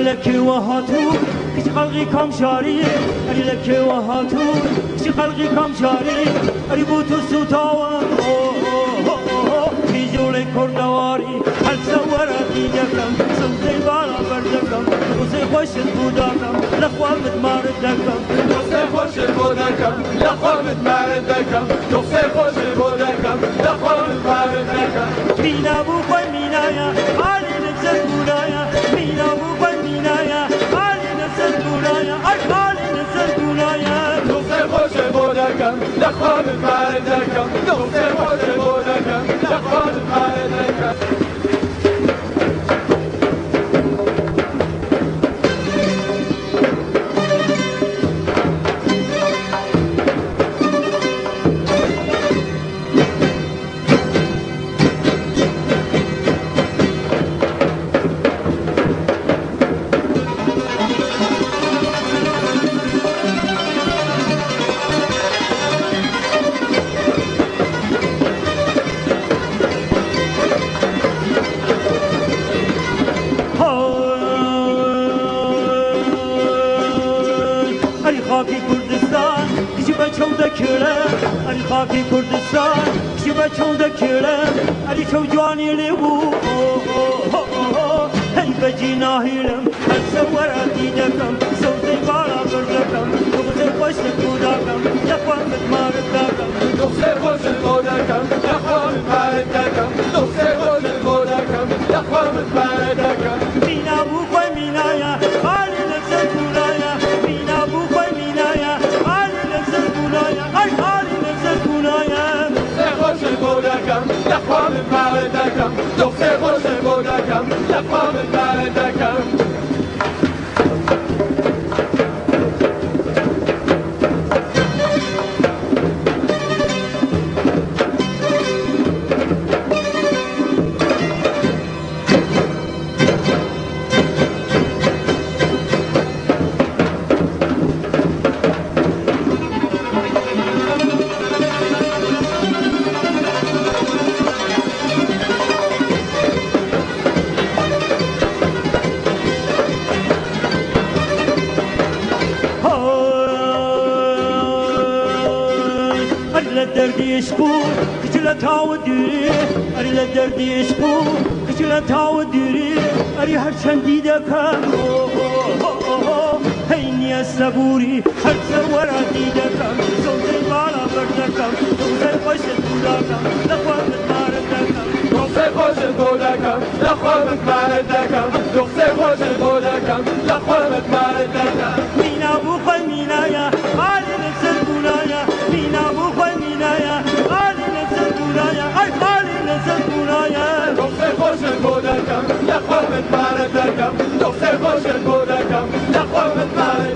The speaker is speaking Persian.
لك وهاتو كش خلقي كم شاري أري لك وهاتو كش خلقي كم شاري أري بوتو سوتاوا في جولي كردواري هل سورتي دكم سوزي بالا بردكم وزي خوش البوداكم لخوا متماردكم وزي خوش البوداكم لخوا متماردكم وزي خوش البوداكم لخوا متماردكم مينا بو خوي مينا يا علي نفسك بولايا مينا بو خوي مينا يا علي نفسك بولايا علي نفسك بولايا وزي خوش البوداكم لخوا متماردكم وزي خوش البوداكم لخوا متماردكم خاکی کردستان کسی بچه دکره اری خاکی کردستان کسی بچه دکره اری چو جوانی لیو هی بجی ناهیلم هر سوراتی دکم سوزی بالا بردکم دوزی خوش بودکم لخوان متماردکم دوزی خوش بودکم لخوان متماردکم دوزی خوش بودکم لخوان متماردکم مینا بو خوی مینا یا خالی نفسك بولایا مینا بو خوی مینا یا خالی نفسك بولایا ای خالی نفسك بولایا دوزی خوش بودکم لخوان متماردکم دوزی خوش بودکم لخوان متماردکم دردی عشقو کچل تاو دیری اری دردی عشقو کچل تاو دیری اری هر چندی دکم هی نیا صبوری هر سوراتی دکم سوزی بالا بردکم دوزی خوش بودکم لخوا متماردکم دوزی خوش بودکم لخوا متماردکم دوزی خوش بودکم لخوا متماردکم مینا بو خوی مینا یا حالی نفسك بولایا مینا بو خوی مینا یا حالی نفسك بولایا ای حالی نفسك بولایا دوزی خوش بودکم لخوا متماردکم دوزی خوش بودکم لخوا متماردکم